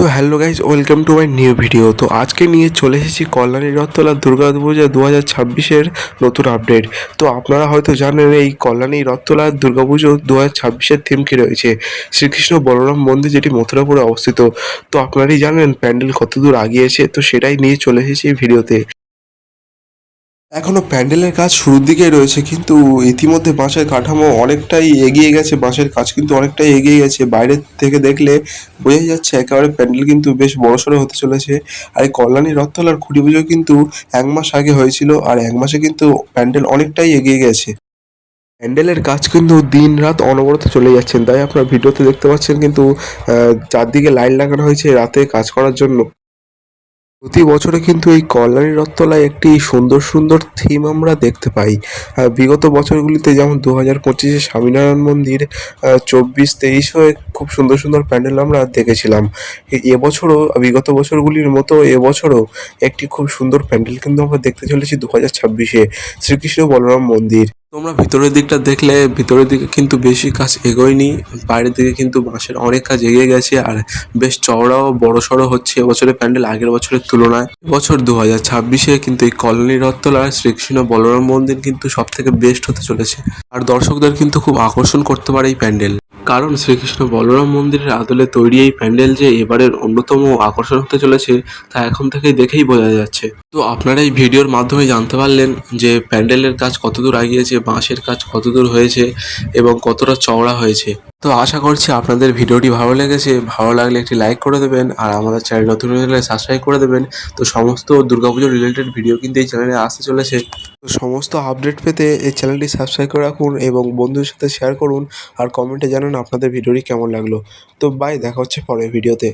তো hello guys, welcome to my new video. তো আজকে নিয়ে চলে এসেছি কল্যাণী রথতলা দুর্গাপূজা 2026-এর নতুন আপডেট। তো আপনারা হয়তো জানেন এই কল্যাণী রথতলা দুর্গাপুজো 2026-এর থিম কী রয়েছে। শ্রীকৃষ্ণ বলরাম মন্দির, যেটি মথুরাপুরে অবস্থিত। তো আপনারাই জানেন প্যান্ডেল কতদূর আগিয়েছে, তো সেটাই নিয়ে চলে এসেছি এই ভিডিওতে। এখনও প্যান্ডেলের কাজ শুরুর দিকেই রয়েছে, কিন্তু ইতিমধ্যে বাঁশের কাঠামো অনেকটাই এগিয়ে গেছে, বাঁশের কাজ কিন্তু অনেকটাই এগিয়ে গেছে। বাইরে থেকে দেখলে বোঝাই যাচ্ছে একেবারে প্যান্ডেল কিন্তু বেশ বড়সড় হতে চলেছে। আর এই কল্যাণী রথতলার খুঁটি পুজো কিন্তু 1 মাস আগে হয়েছিল, আর 1 মাসে কিন্তু প্যান্ডেল অনেকটাই এগিয়ে গেছে। প্যান্ডেলের কাজ কিন্তু দিন রাত অনবরত চলে যাচ্ছেন, তাই আপনার ভিডিওতে দেখতে পাচ্ছেন কিন্তু চারদিকে লাইট লাগানো হয়েছে রাতে কাজ করার জন্য। প্রতি বছরে কিন্তু এই কল্যাণী রথতলায় একটি সুন্দর সুন্দর থিম আমরা দেখতে পাই। বিগত বছরগুলিতে যেমন 2025-এ স্বামীনারায়ণ মন্দির, 24-23-এও খুব সুন্দর সুন্দর প্যান্ডেল আমরা দেখেছিলাম। এবছরও বিগত বছরগুলির মতো এবছরও একটি খুব সুন্দর প্যান্ডেল কিন্তু আমরা দেখতে চলেছি 2026-এ, শ্রীকৃষ্ণ বলরাম মন্দির। তোমরা ভিতরের দিকটা দেখলে ভিতরের দিকে কিন্তু বেশি কাজ এগোয়নি, বাইরের দিকে কিন্তু বাঁশের অনেক কাজ এগিয়ে গেছে, আর বেশ চওড়াও বড়সড় হচ্ছে এবছরের প্যান্ডেল আগের বছরের তুলনায়। এবছর 2026-এ কিন্তু এই কল্যাণী রথতলার শ্রীকৃষ্ণ বলরাম মন্দির কিন্তু সব থেকে বেস্ট হতে চলেছে, আর দর্শকদের কিন্তু খুব আকর্ষণ করতে পারে এই প্যান্ডেল। কারণ শ্রীকৃষ্ণ বলরাম মন্দিরের আদলে তৈরি এই প্যান্ডেল যে এবারের অন্যতম আকর্ষণ হতে চলেছে, তা এখন থেকেই দেখেই বোঝা যাচ্ছে। তো আপনারা এই ভিডিওর মাধ্যমে জানতে পারলেন যে প্যান্ডেলের কাজ কতদূর আগিয়েছে, বাঁশের কাজ কতদূর হয়েছে এবং কতটা চওড়া হয়েছে। তো আশা করছি আপনাদের ভিডিওটি ভালো লেগেছে। ভালো লাগলে একটি লাইক করে দেবেন, আর আমাদের চ্যানেল নতুন হলে সাবস্ক্রাইব করে দেবেন। তো সমস্ত দুর্গাপুজো রিলেটেড ভিডিও কিন্তু এই চ্যানেলে আসতে চলেছে। তো সমস্ত আপডেট পেতে এই চ্যানেলটি সাবস্ক্রাইব করে রাখুন এবং বন্ধুদের সাথে শেয়ার করুন, আর কমেন্টে জানান আপনাদের ভিডিওটি কেমন লাগলো। তো বাই, দেখা হচ্ছে পরের ভিডিওতে।